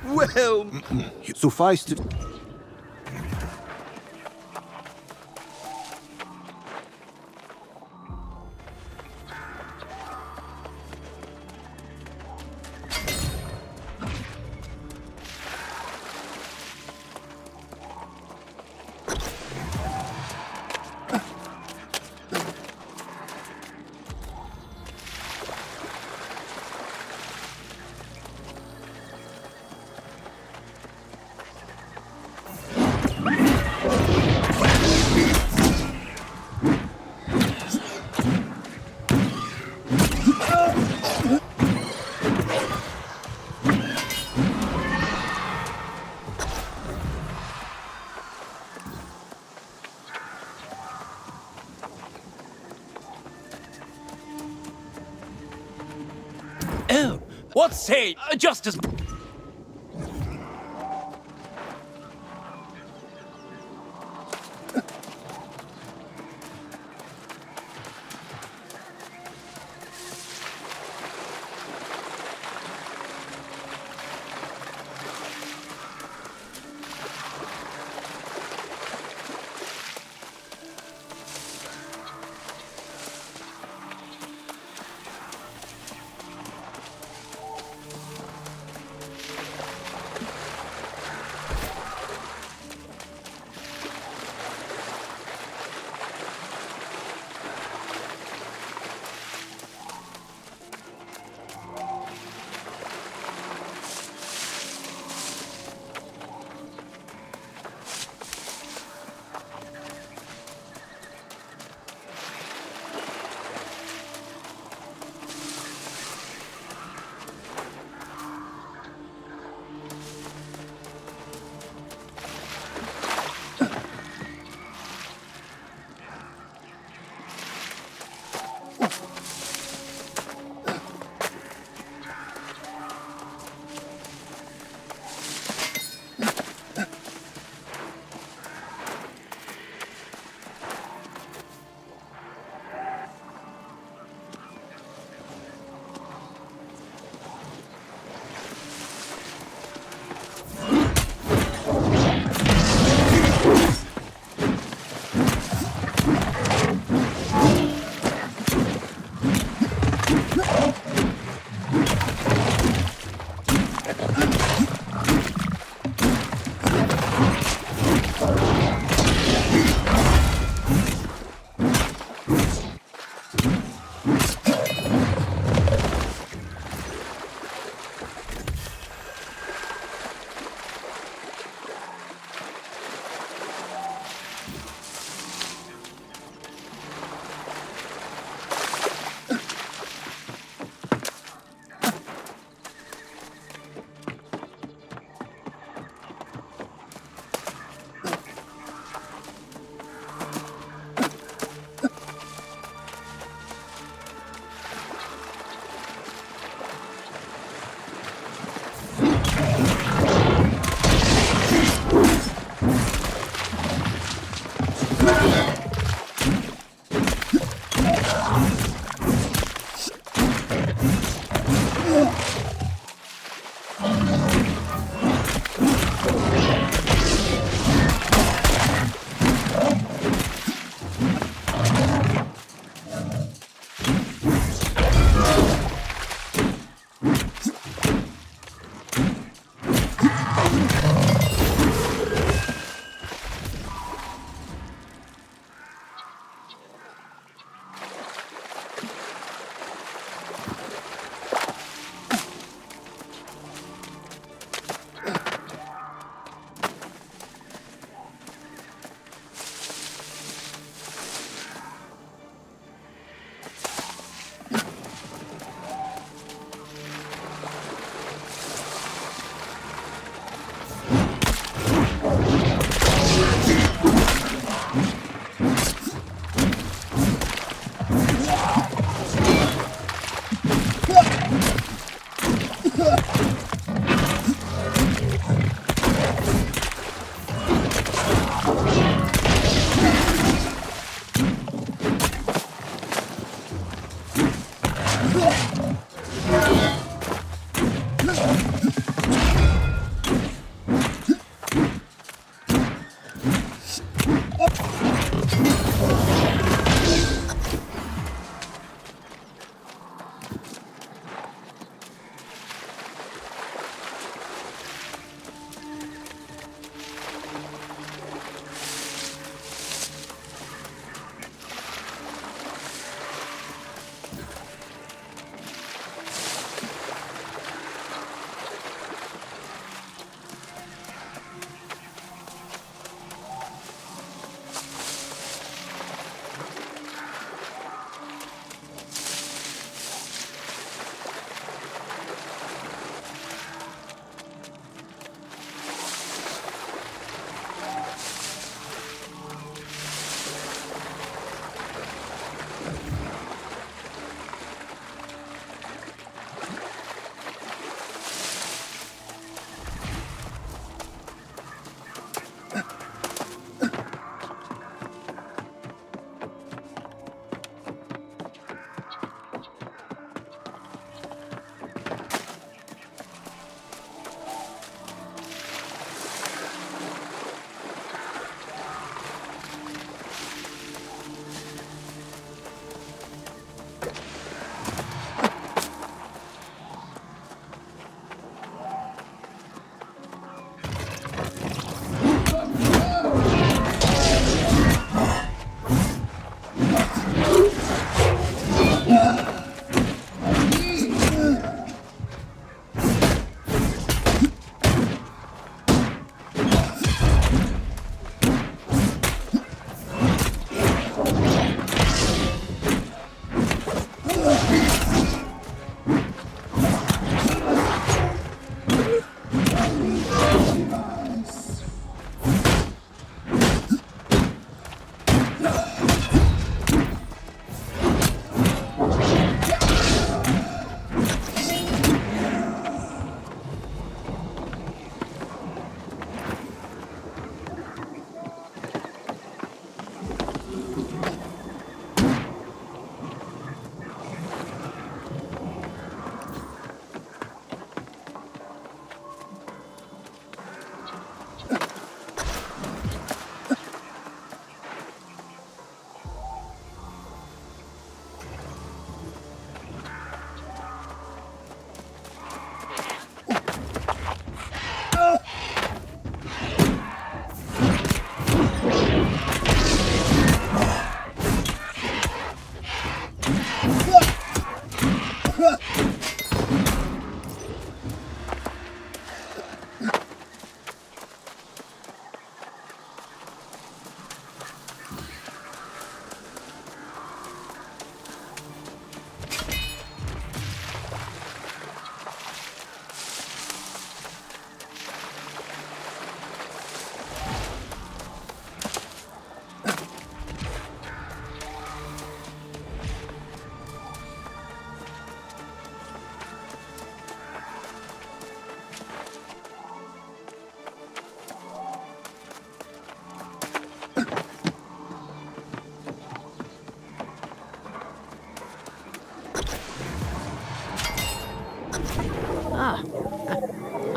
Well, Suffice to... Oh, what say? Just as...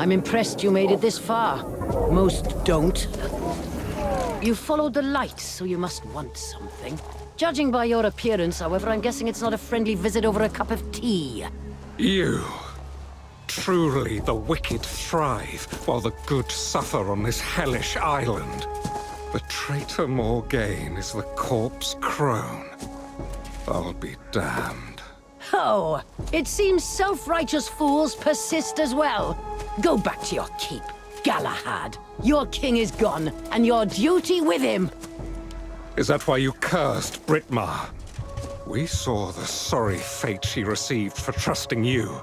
I'm impressed you made it this far. Most don't. You followed the light, so you must want something. Judging by your appearance, however, I'm guessing it's not a friendly visit over a cup of tea. You. Truly, the wicked thrive, while the good suffer on this hellish island. The traitor Morgaine is the corpse crone. I'll be damned. Oh, it seems self-righteous fools persist as well. Go back to your keep, Galahad. Your king is gone, and your duty with him. Is that why you cursed Britmar? We saw the sorry fate she received for trusting you.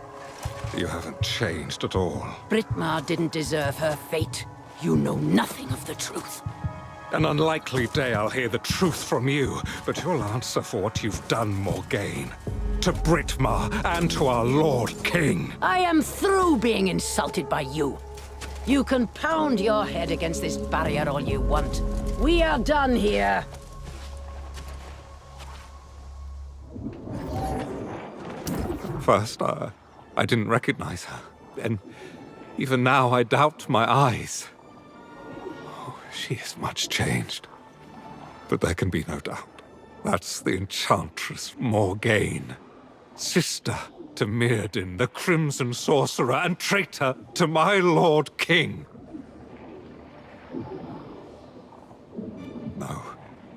You haven't changed at all. Britmar didn't deserve her fate. You know nothing of the truth. An unlikely day I'll hear the truth from you, but you'll answer for what you've done, Morgaine. To Britmar and to our Lord King. I am through being insulted by you. You can pound your head against this barrier all you want. We are done here. First, I didn't recognize her. And even now, I doubt my eyes. Oh, she is much changed. But there can be no doubt. That's the Enchantress Morgaine. Sister to Mirrodin, the Crimson Sorcerer, and traitor to my Lord King. No,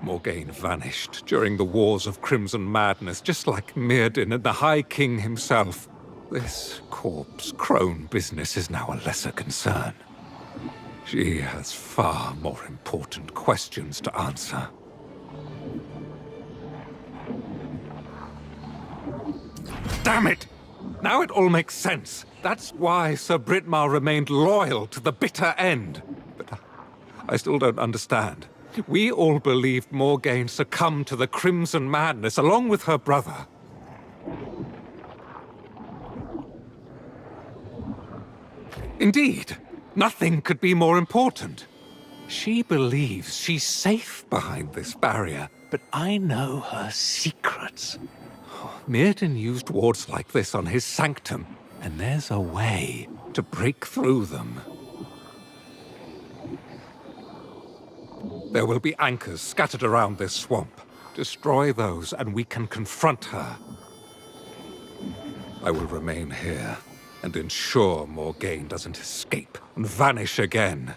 Morgaine vanished during the Wars of Crimson Madness, just like Mirrodin and the High King himself. This corpse crone business is now a lesser concern. She has far more important questions to answer. Damn it! Now it all makes sense. That's why Sir Britmar remained loyal to the bitter end. But I still don't understand. We all believed Morgaine succumbed to the Crimson Madness along with her brother. Indeed, nothing could be more important. She believes she's safe behind this barrier, but I know her secrets. Mirrodin used wards like this on his sanctum, and there's a way to break through them. There will be anchors scattered around this swamp. Destroy those, and we can confront her. I will remain here and ensure Morgaine doesn't escape and vanish again.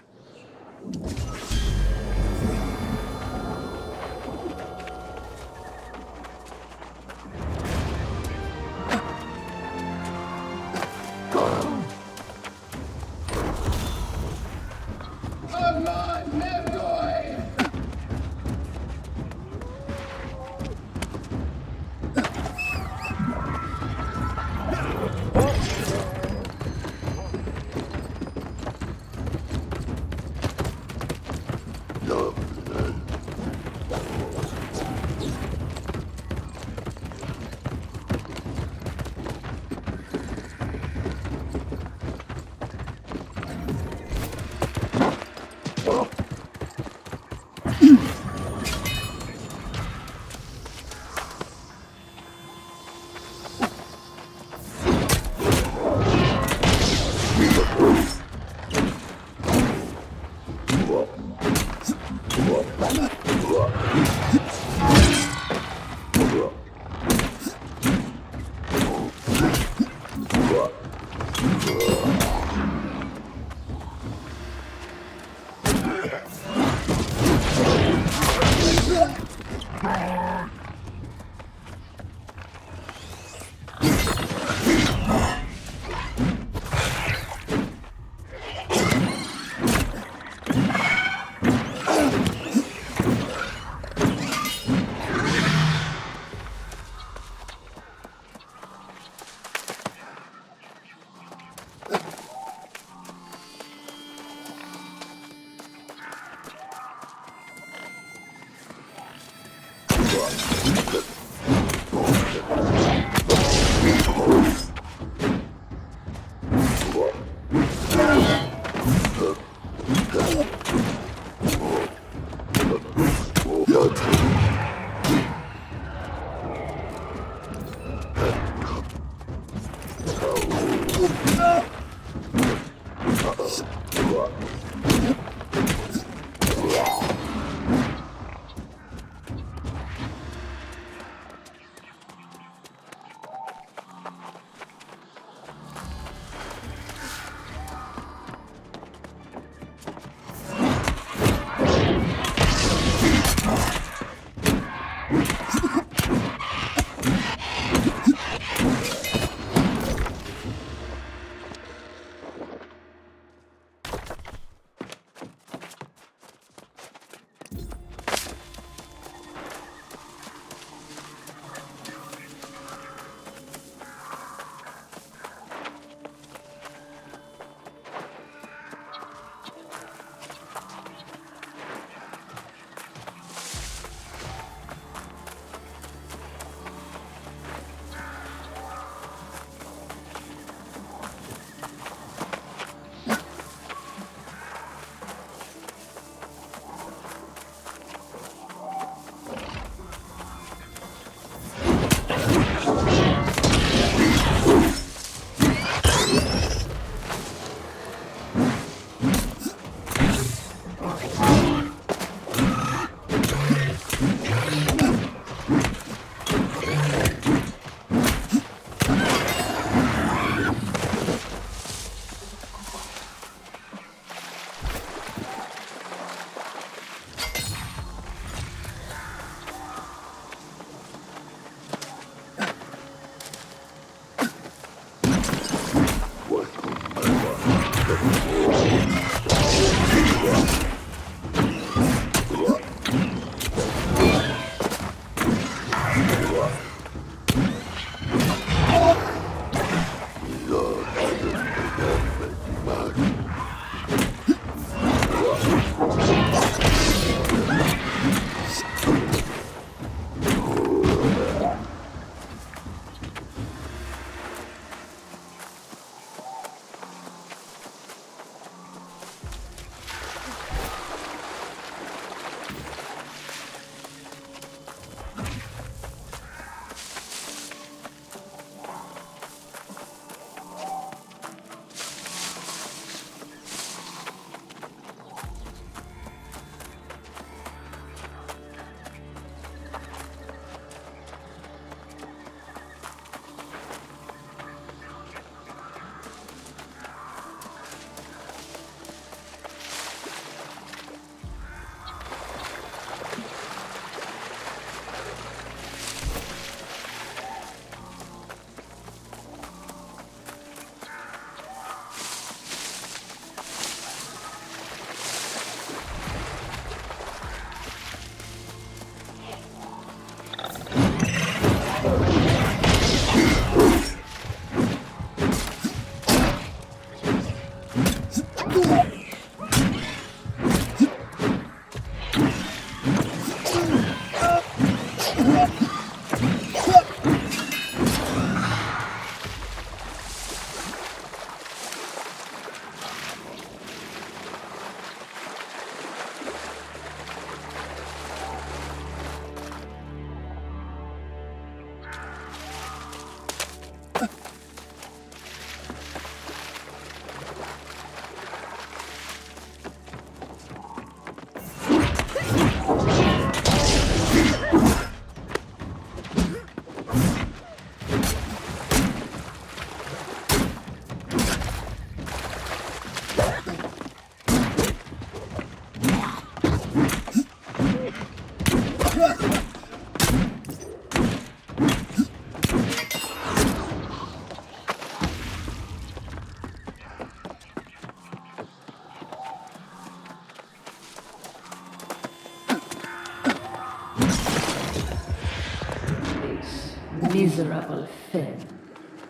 miserable Finn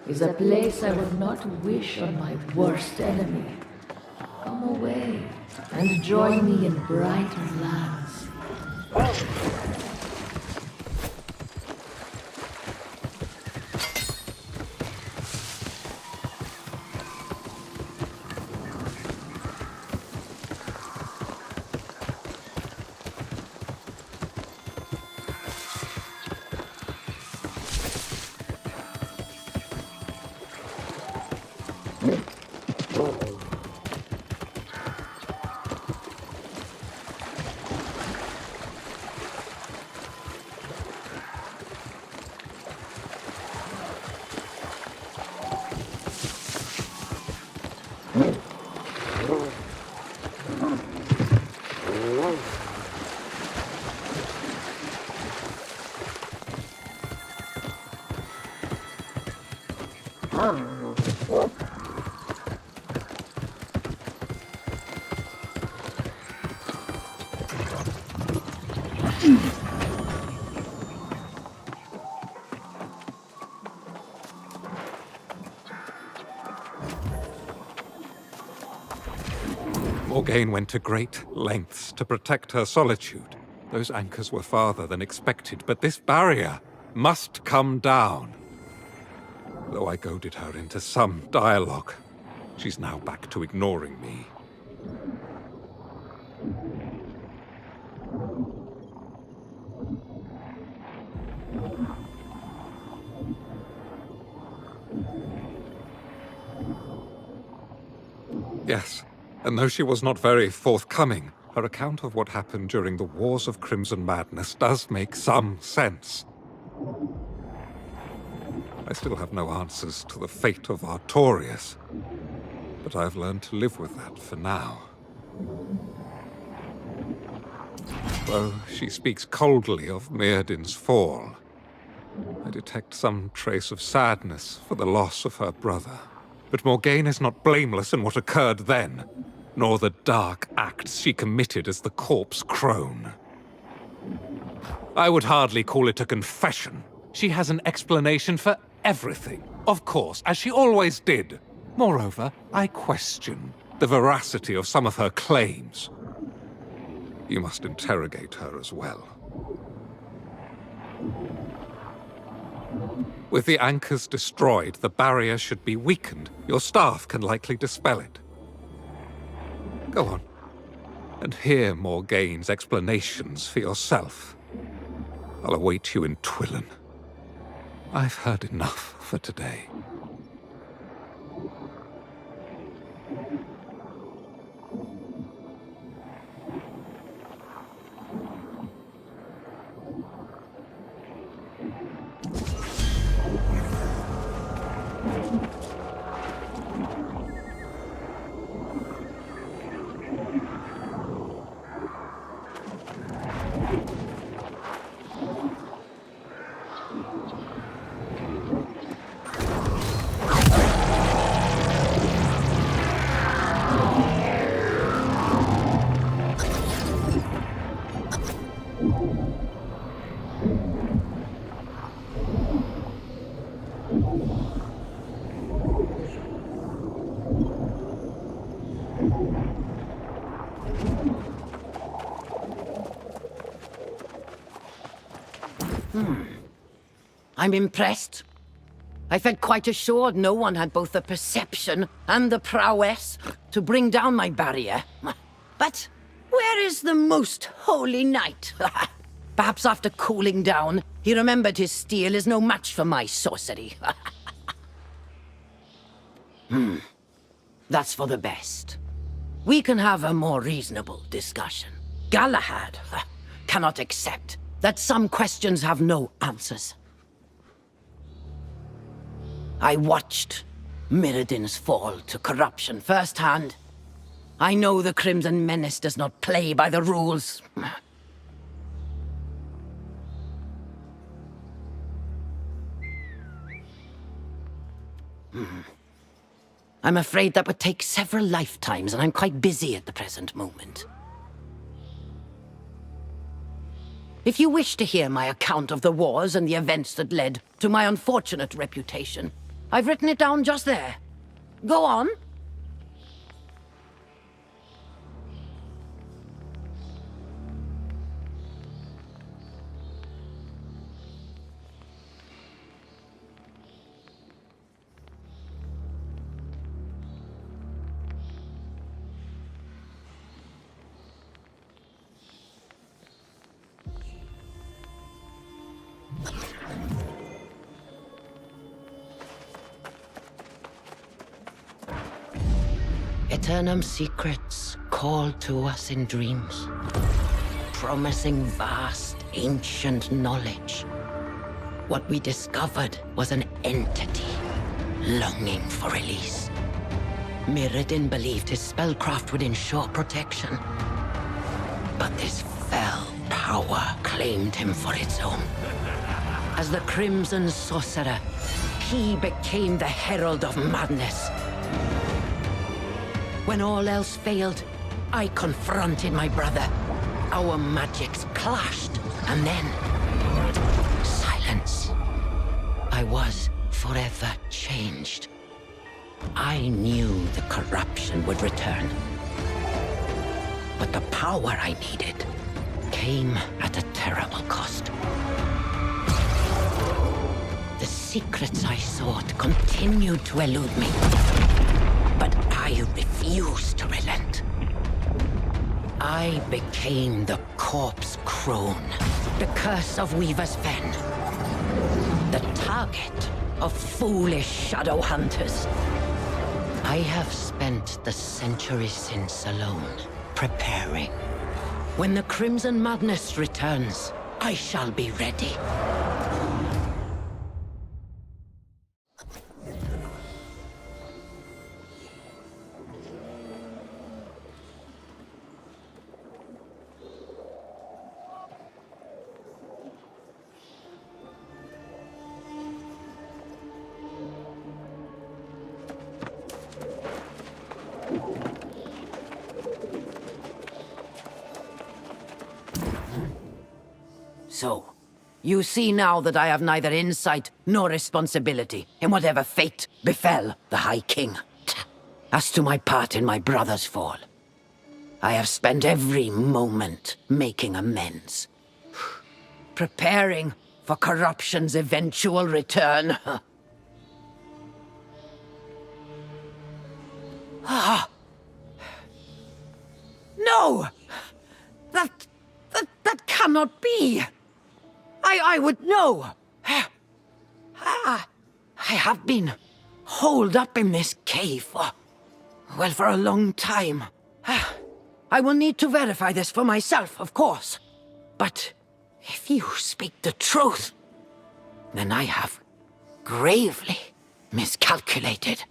is a place I would not wish on my worst enemy. Come away and join me in brighter lands. Morgaine went to great lengths to protect her solitude. Those anchors were farther than expected, but this barrier must come down. Though I goaded her into some dialogue, she's now back to ignoring me. Yes, and though she was not very forthcoming, her account of what happened during the Wars of Crimson Madness does make some sense. I still have no answers to the fate of Artorias, but I've learned to live with that for now. Though she speaks coldly of Mirrodin's fall, I detect some trace of sadness for the loss of her brother. But Morgaine is not blameless in what occurred then, nor the dark acts she committed as the corpse crone. I would hardly call it a confession. She has an explanation for everything, of course, as she always did. Moreover, I question the veracity of some of her claims. You must interrogate her as well. With the anchors destroyed, the barrier should be weakened. Your staff can likely dispel it. Go on, and hear Morgaine's explanations for yourself. I'll await you in Twillen. I've heard enough for today. I'm impressed. I felt quite assured no one had both the perception and the prowess to bring down my barrier. But where is the most holy knight? Perhaps after cooling down, he remembered his steel is no match for my sorcery. That's for the best. We can have a more reasonable discussion. Galahad cannot accept that some questions have no answers. I watched Mirrodin's fall to corruption firsthand. I know the Crimson Menace does not play by the rules. I'm afraid that would take several lifetimes, and I'm quite busy at the present moment. If you wish to hear my account of the wars and the events that led to my unfortunate reputation, I've written it down just there. Go on. Eternum secrets called to us in dreams, promising vast, ancient knowledge. What we discovered was an entity longing for release. Mirrodin believed his spellcraft would ensure protection, but this fell power claimed him for its own. As the Crimson Sorcerer, he became the herald of madness. When all else failed, I confronted my brother. Our magics clashed, and then... silence. I was forever changed. I knew the corruption would return. But the power I needed came at a terrible cost. The secrets I sought continued to elude me. But I refused to relent. I became the Corpse Crone, the curse of Weaver's Fen, the target of foolish shadow hunters. I have spent the centuries since alone, preparing. When the Crimson Madness returns, I shall be ready. So, you see now that I have neither insight nor responsibility in whatever fate befell the High King. As to my part in my brother's fall, I have spent every moment making amends. Preparing for corruption's eventual return. No! That cannot be! I would know. I have been holed up in this cave for a long time. I will need to verify this for myself, of course. But if you speak the truth, then I have gravely miscalculated.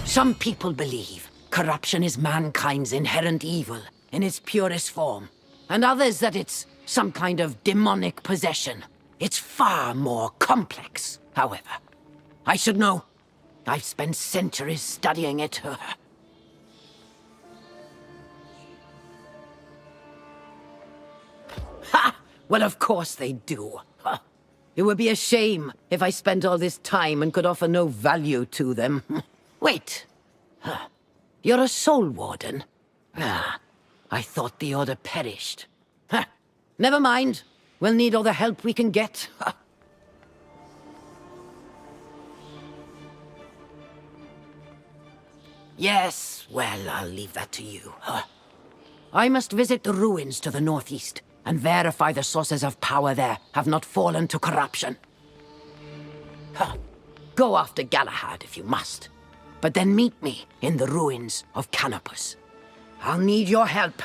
Some people believe corruption is mankind's inherent evil in its purest form, and others that it's some kind of demonic possession. It's far more complex, however. I should know. I've spent centuries studying it. Ha! Well, of course they do. It would be a shame if I spent all this time and could offer no value to them. Wait. You're a soul warden? I thought the order perished. Never mind. We'll need all the help we can get. Yes, well, I'll leave that to you. I must visit the ruins to the northeast and verify the sources of power there have not fallen to corruption. Go after Galahad if you must. But then meet me in the ruins of Canopus. I'll need your help.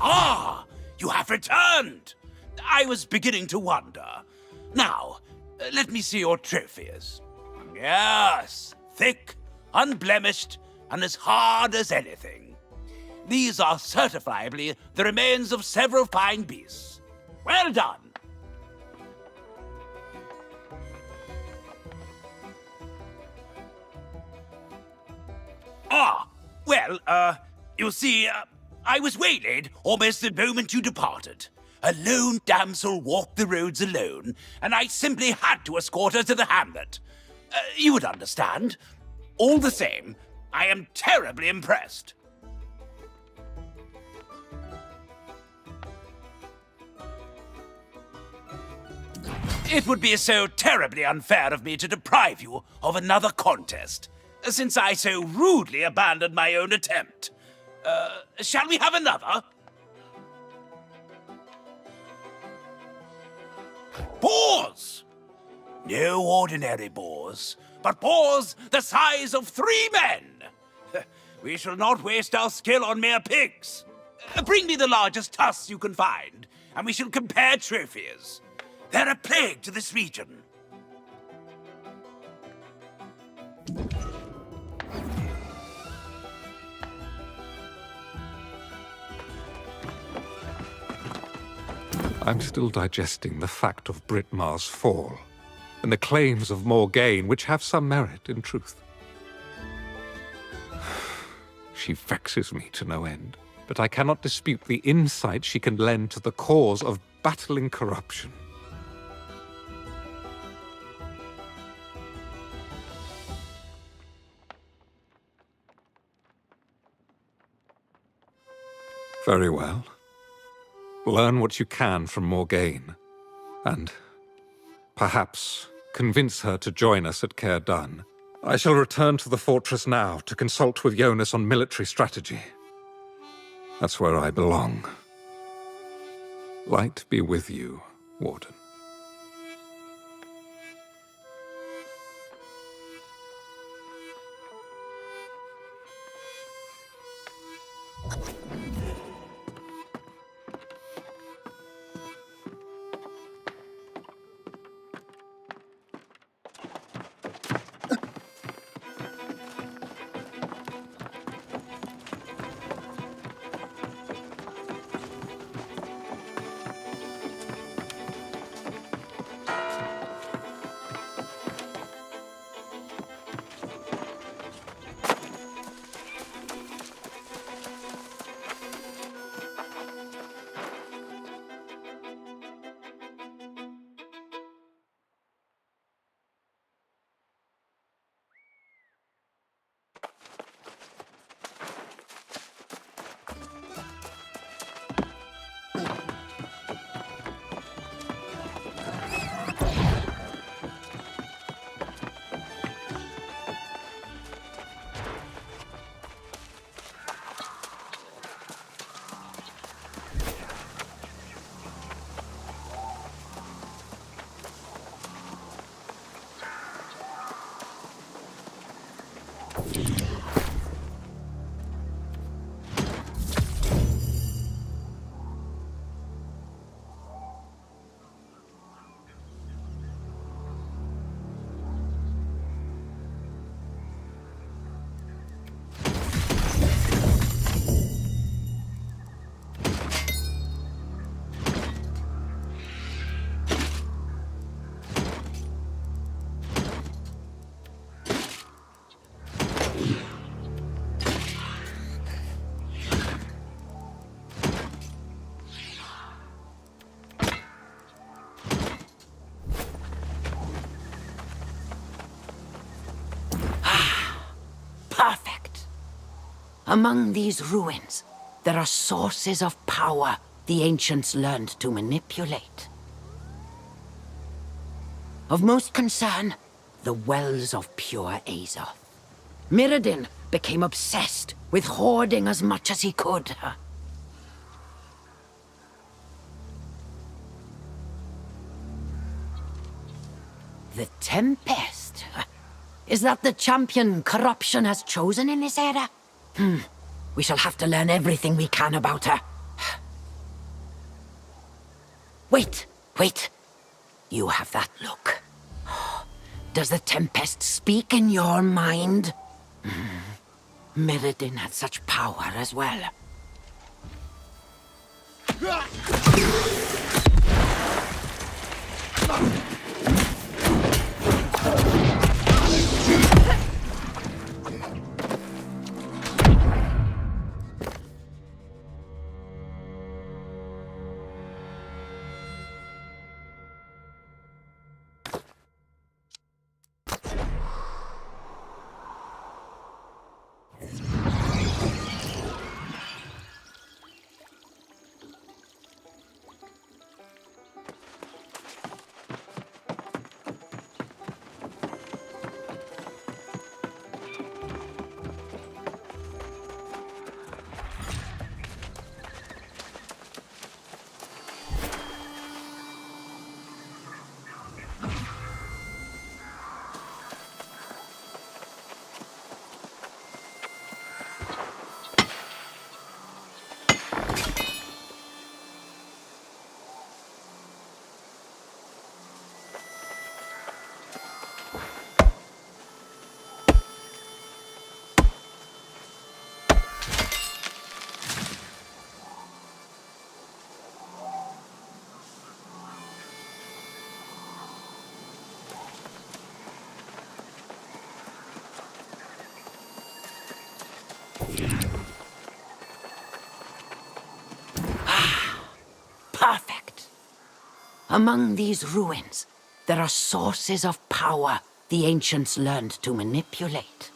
Ah! You have returned! I was beginning to wonder. Now, let me see your trophies. Yes, thick, unblemished, and as hard as anything. These are certifiably the remains of several fine beasts. Well done! You see, I was waylaid almost the moment you departed. A lone damsel walked the roads alone, and I simply had to escort her to the hamlet. You would understand. All the same, I am terribly impressed. It would be so terribly unfair of me to deprive you of another contest, since I so rudely abandoned my own attempt. Shall we have another? Boars! No ordinary boars, but boars the size of 3 men. We shall not waste our skill on mere pigs. Bring me the largest tusks you can find, and we shall compare trophies. They're a plague to this region. I'm still digesting the fact of Britmar's fall, and the claims of Morgaine, which have some merit in truth. She vexes me to no end, but I cannot dispute the insight she can lend to the cause of battling corruption. Very well. Learn what you can from Morgaine, and perhaps convince her to join us at Caer Dun. I shall return to the fortress now to consult with Jonas on military strategy. That's where I belong. Light be with you, Warden. Among these ruins, there are sources of power the ancients learned to manipulate. Of most concern, the wells of pure Azoth. Mirrodin became obsessed with hoarding as much as he could. The Tempest? Is that the champion corruption has chosen in this era? We shall have to learn everything we can about her. Wait. You have that look. Does the Tempest speak in your mind? Mirrodin had such power as well. Perfect. Among these ruins, there are sources of power the ancients learned to manipulate.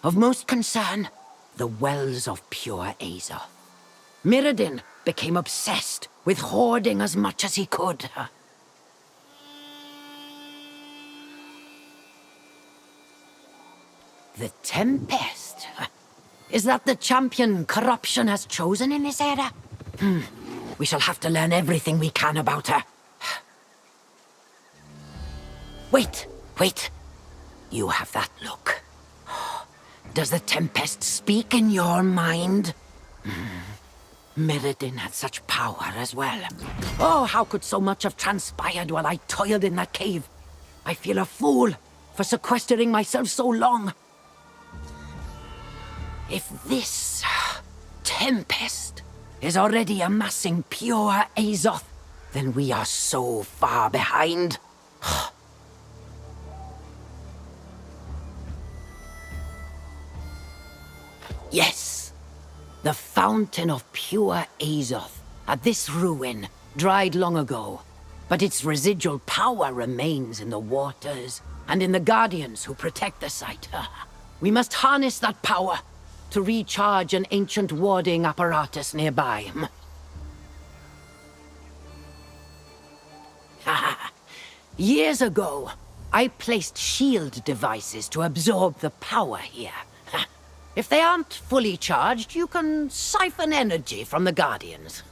Of most concern, the wells of pure Azoth. Mirrodin became obsessed with hoarding as much as he could. The Tempest? Is that the champion corruption has chosen in this era? We shall have to learn everything we can about her. Wait. You have that look. Does the Tempest speak in your mind? Mirrodin had such power as well. Oh, how could so much have transpired while I toiled in that cave? I feel a fool for sequestering myself so long. If this Tempest is already amassing pure Azoth, then we are so far behind. Yes, the fountain of pure Azoth at this ruin dried long ago, but its residual power remains in the waters and in the guardians who protect the site. We must harness that power to recharge an ancient warding apparatus nearby. Years ago, I placed shield devices to absorb the power here. If they aren't fully charged, you can siphon energy from the Guardians.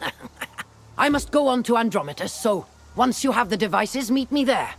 I must go on to Andrometus, so once you have the devices, meet me there.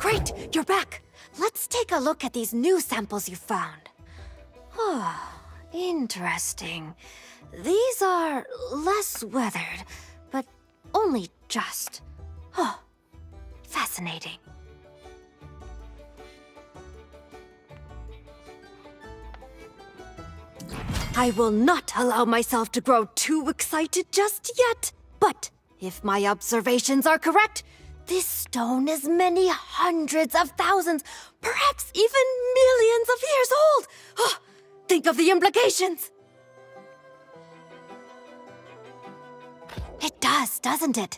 Great, you're back. Let's take a look at these new samples you found. Oh, interesting. These are less weathered, but only just. Oh, fascinating. I will not allow myself to grow too excited just yet. But if my observations are correct, this stone is many hundreds of thousands, perhaps even millions of years old. Oh, think of the implications. It does, doesn't it?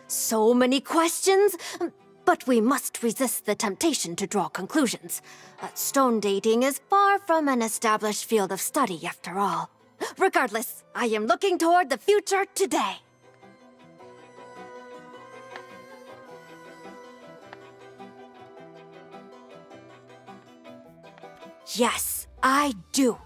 So many questions, but we must resist the temptation to draw conclusions. Stone dating is far from an established field of study, after all. Regardless, I am looking toward the future today. Yes, I do.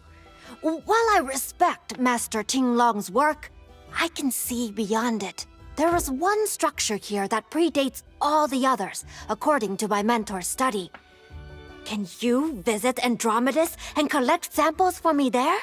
While I respect Master Tinglong's work, I can see beyond it. There is one structure here that predates all the others, according to my mentor's study. Can you visit Andromedus and collect samples for me there?